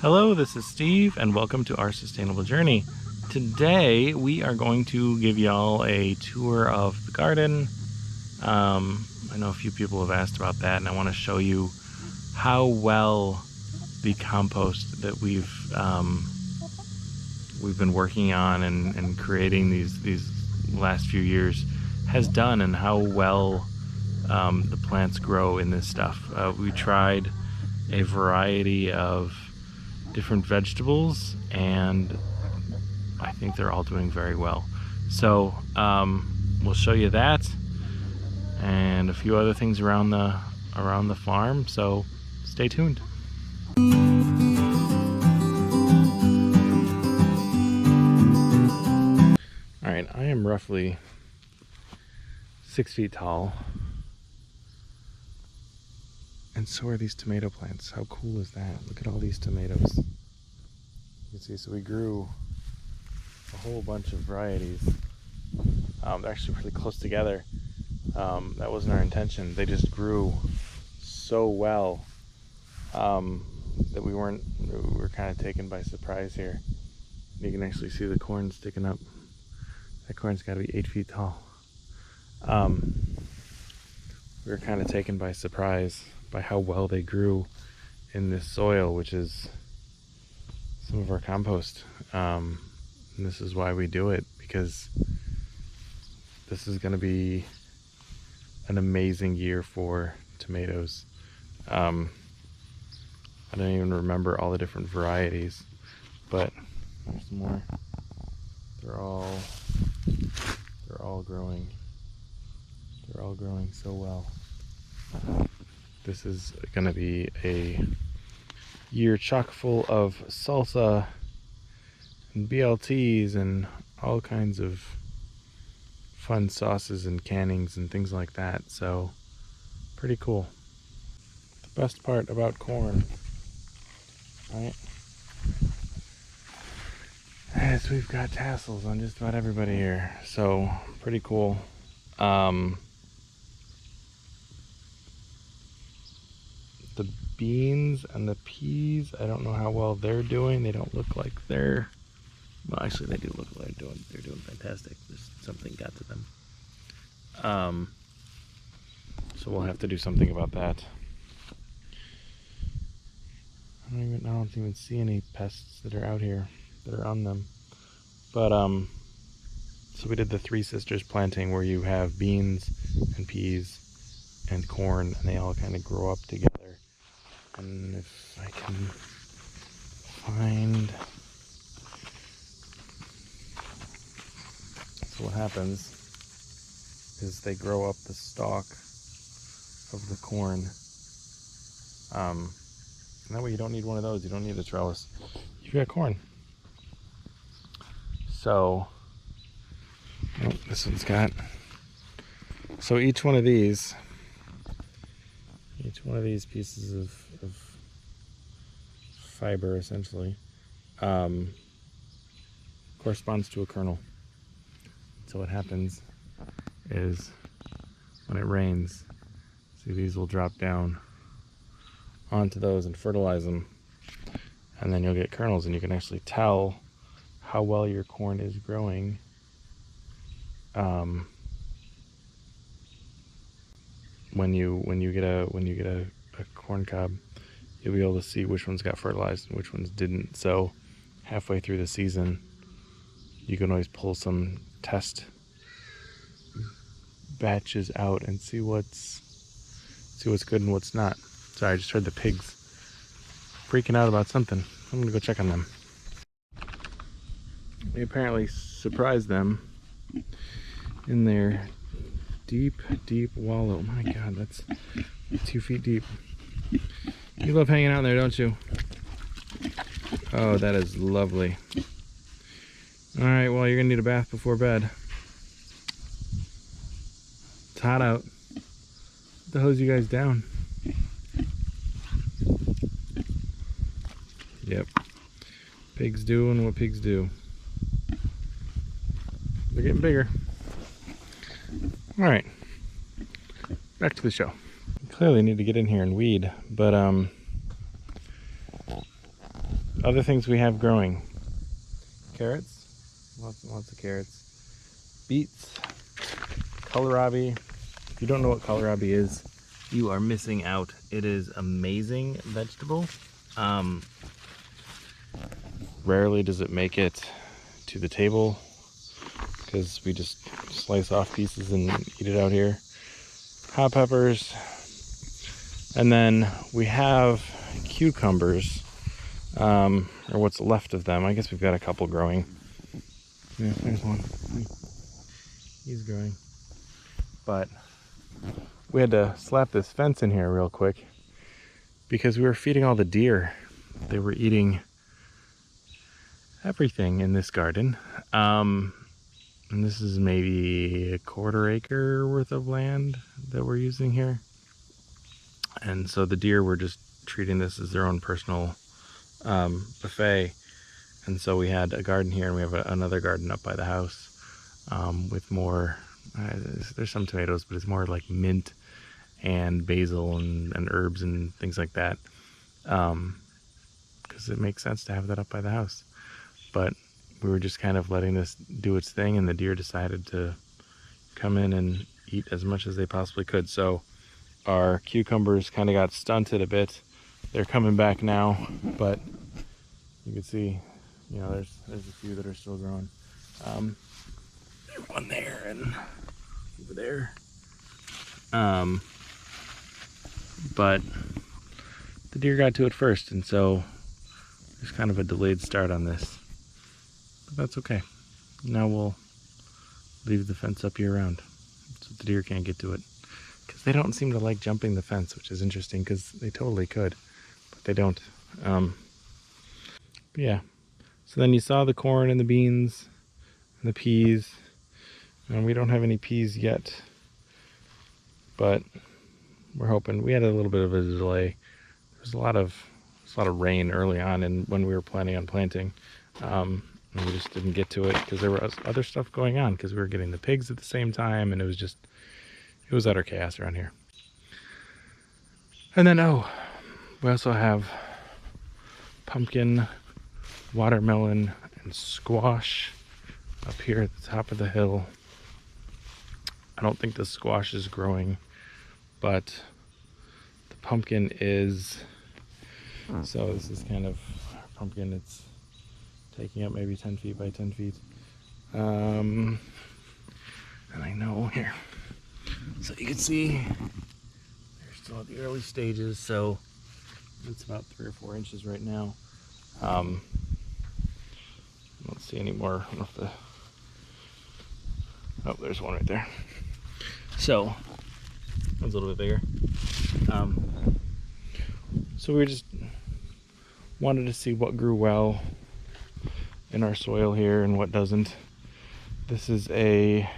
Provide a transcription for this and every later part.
Hello, this is Steve and welcome to our sustainable journey. Today we are going to give y'all a tour of the garden. I know a few people have asked about that, and I want to show you how well the compost that we've been working on and creating these last few years has done, and how well the plants grow in this stuff. We tried a variety of different vegetables, and I think they're all doing very well. So we'll show you that and a few other things around the farm, so stay tuned. All right, I am roughly 6 feet tall, and so are these tomato plants. How cool is that? Look at all these tomatoes. You can see, so we grew a whole bunch of varieties. They're actually really close together. That wasn't our intention. They just grew so well that we were kind of taken by surprise here. You can actually see the corn sticking up. That corn's got to be 8 feet tall. We were kind of taken by surprise by how well they grew in this soil, which is some of our compost. And this is why we do it, because this is going to be an amazing year for tomatoes. I don't even remember all the different varieties, but there's more. They're all growing. They're all growing so well. This is going to be a year chock full of salsa and BLTs and all kinds of fun sauces and cannings and things like that. So pretty cool. The best part about corn, right, is we've got tassels on just about everybody here. So pretty cool. The beans and the peas, I don't know how well they're doing. They don't look like they're, well, actually they do look like they're doing fantastic. Just something got to them. So we'll have to do something about that. I don't even see any pests that are out here that are on them. But so we did the Three Sisters planting, where you have beans and peas and corn, and they all kind of grow up together. And if I can find, so what happens is they grow up the stalk of the corn. And that way you don't need one of those. You don't need a trellis. You've got corn. So, oh, this one's got, so each one of these pieces of fiber essentially corresponds to a kernel. So what happens is when it rains, see, these will drop down onto those and fertilize them, and then you'll get kernels, and you can actually tell how well your corn is growing when you get a corn cob. You'll be able to see which ones got fertilized and which ones didn't. So halfway through the season, you can always pull some test batches out and see what's good and what's not. Sorry, I just heard the pigs freaking out about something. I'm gonna go check on them. We apparently surprised them in their deep wallow. My God, that's 2 feet deep. You love hanging out in there, don't you? Oh, that is lovely. All right, well, you're gonna need a bath before bed. It's hot out. What the hose you guys down? Yep. Pigs doing what pigs do. They're getting bigger. All right, back to the show. Clearly need to get in here and weed, but Other things we have growing. Carrots, lots and lots of carrots. Beets, kholrabi. If you don't know what kholrabi is, you are missing out. It is amazing vegetable. Rarely does it make it to the table because we just slice off pieces and eat it out here. Hot peppers, and then we have cucumbers, or what's left of them. I guess we've got a couple growing. Yeah, there's one. He's growing. But we had to slap this fence in here real quick because we were feeding all the deer. They were eating everything in this garden. And this is maybe a 1/4 acre worth of land that we're using here. And so the deer were just treating this as their own personal buffet. And so we had a garden here, and we have another garden up by the house with more, there's some tomatoes, but it's more like mint and basil and herbs and things like that. Because it makes sense to have that up by the house. But we were just kind of letting this do its thing, and the deer decided to come in and eat as much as they possibly could. So our cucumbers kind of got stunted a bit. They're coming back now, but you can see, you know, there's a few that are still growing. There's one there and over there. But the deer got to it first, and so there's kind of a delayed start on this. But that's okay. Now we'll leave the fence up year round so the deer can't get to it. Because they don't seem to like jumping the fence, which is interesting because they totally could, but they don't. But yeah. So then you saw the corn and the beans and the peas. And we don't have any peas yet, but we're hoping. We had a little bit of a delay. There was a lot of rain early on, and when we were planning on planting, and we just didn't get to it because there was other stuff going on because we were getting the pigs at the same time, and it was utter chaos around here. And then we also have pumpkin, watermelon, and squash up here at the top of the hill. I don't think the squash is growing, but the pumpkin is. So this is kind of our pumpkin. It's taking up maybe 10 feet by 10 feet. And I know here. So you can see they're still at the early stages, so it's about 3 or 4 inches right now. I don't see any more. I don't know if oh, there's one right there. So one's a little bit bigger. So we just wanted to see what grew well in our soil here and what doesn't. This is a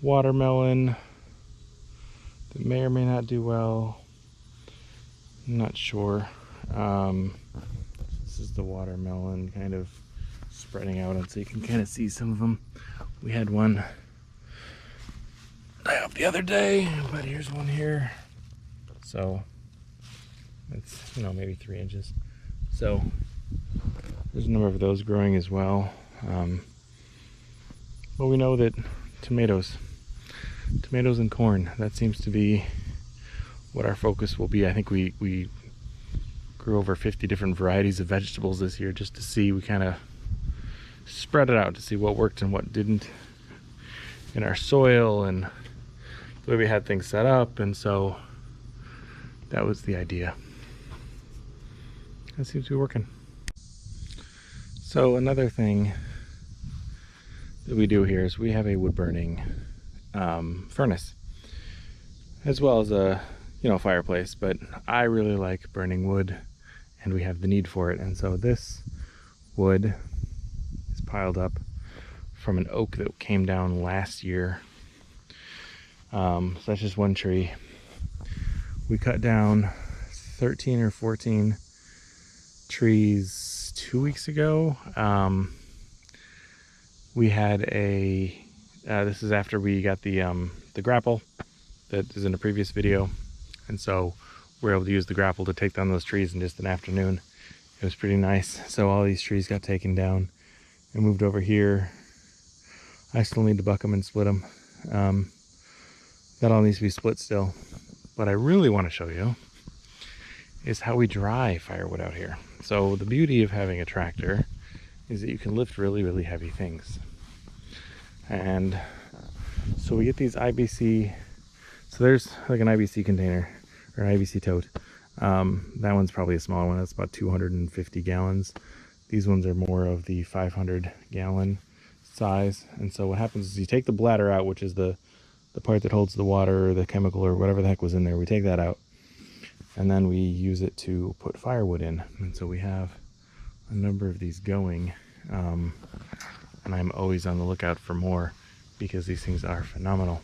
watermelon that may or may not do well. I'm not sure. This is the watermelon kind of spreading out, and so you can kind of see some of them. We had one die up the other day, but here's one here. So it's, you know, maybe 3 inches. So there's a number of those growing as well. But we know that tomatoes and corn, that seems to be what our focus will be. I think we grew over 50 different varieties of vegetables this year just to see. We kind of spread it out to see what worked and what didn't in our soil and the way we had things set up, and so that was the idea. That seems to be working. So another thing that we do here is we have a wood burning furnace, as well as a fireplace, but I really like burning wood, and we have the need for it. And so this wood is piled up from an oak that came down last year. So that's just one tree. We cut down 13 or 14 trees 2 weeks ago. We had this is after we got the grapple that is in a previous video, and so we're able to use the grapple to take down those trees in just an afternoon. it was pretty nice. So all these trees got taken down and moved over here. I still need to buck them and split them. That all needs to be split still. What I really want to show you is how we dry firewood out here. So the beauty of having a tractor is that you can lift really, really heavy things. And so we get these IBC, so there's like an IBC container or an IBC tote. That one's probably a smaller one. That's about 250 gallons. These ones are more of the 500 gallon size. And so what happens is you take the bladder out, which is the part that holds the water or the chemical or whatever the heck was in there. We take that out and then we use it to put firewood in. And so we have a number of these going, and I'm always on the lookout for more because these things are phenomenal.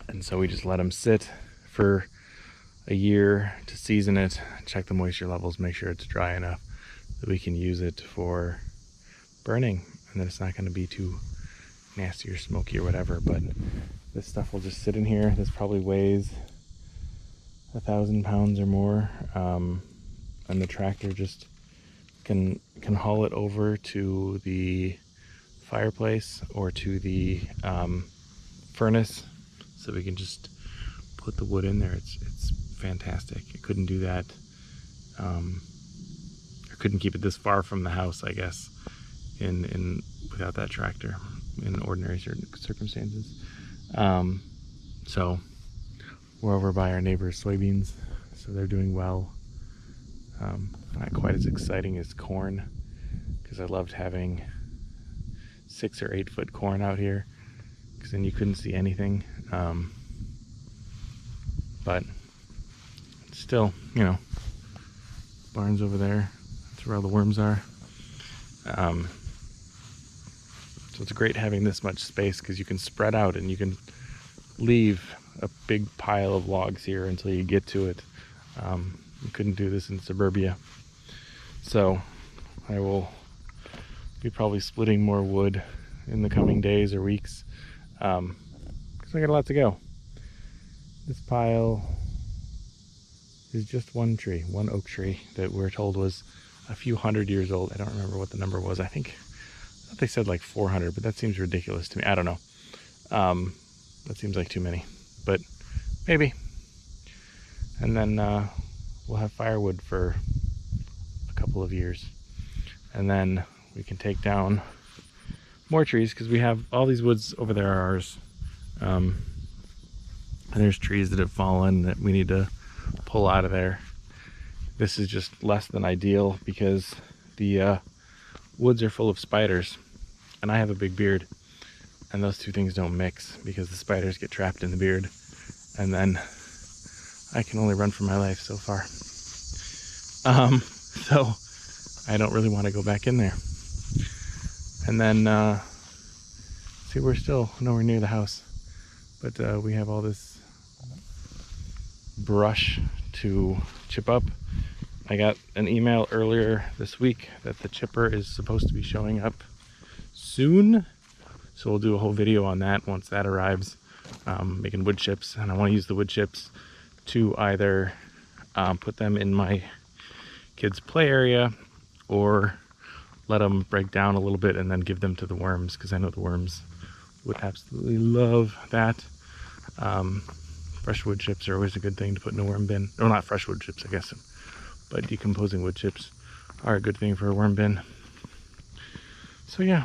And so we just let them sit for a year to season it, check the moisture levels, make sure it's dry enough that we can use it for burning, and that it's not going to be too nasty or smoky or whatever. But this stuff will just sit in here. This probably weighs 1,000 pounds or more, and the tractor just can haul it over to the fireplace or to the furnace, so we can just put the wood in there. It's fantastic. I couldn't do that. I couldn't keep it this far from the house, I guess, in without that tractor in ordinary circumstances. So we're over by our neighbor's soybeans, so they're doing well. Not quite as exciting as corn, because I loved having 6 or 8 foot corn out here, because then you couldn't see anything. But still, you know, barn's over there. That's where all the worms are. So it's great having this much space, because you can spread out and you can leave a big pile of logs here until you get to it. You couldn't do this in suburbia. So I will be probably splitting more wood in the coming days or weeks, because I got a lot to go. This pile is just one tree, one oak tree that we're told was a few hundred years old. I don't remember what the number was. I thought they said like 400, but that seems ridiculous to me. I don't know. That seems like too many, but maybe. And then we'll have firewood for a couple of years, and then we can take down more trees, because we have all these woods over there are ours. And there's trees that have fallen that we need to pull out of there. This is just less than ideal because the woods are full of spiders, and I have a big beard, and those two things don't mix because the spiders get trapped in the beard, and then I can only run for my life so far. So I don't really want to go back in there. And then see, we're still nowhere near the house, but we have all this brush to chip up. I got an email earlier this week that the chipper is supposed to be showing up soon, so we'll do a whole video on that once that arrives, making wood chips. And I want to use the wood chips to either put them in my kids' play area, or let them break down a little bit and then give them to the worms, because I know the worms would absolutely love that. Fresh wood chips are always a good thing to put in a worm bin. Or not fresh wood chips, I guess, but decomposing wood chips are a good thing for a worm bin. So yeah,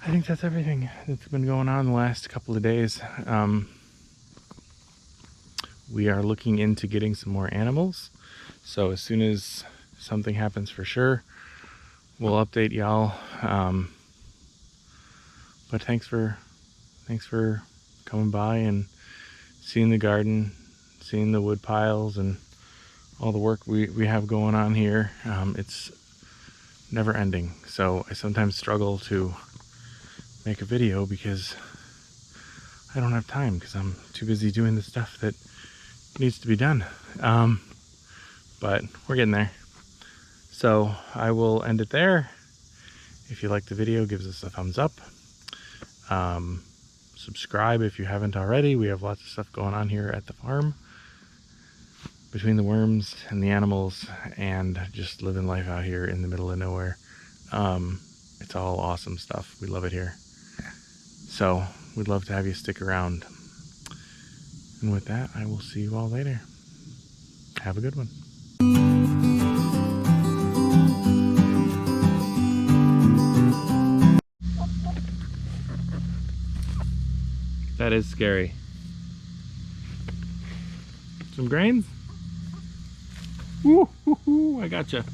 I think that's everything that's been going on the last couple of days. We are looking into getting some more animals, so as soon as something happens, for sure we'll update y'all. But thanks for coming by and seeing the garden, seeing the wood piles, and all the work we have going on here. It's never ending, so I sometimes struggle to make a video because I don't have time, because I'm too busy doing the stuff that needs to be done. But we're getting there. So I will end it there. If you like the video, give us a thumbs up. Subscribe if you haven't already. We have lots of stuff going on here at the farm. between the worms and the animals and just living life out here in the middle of nowhere. It's all awesome stuff. We love it here. So we'd love to have you stick around. And with that, I will see you all later. Have a good one. That is scary. Some grains? Woo, I gotcha.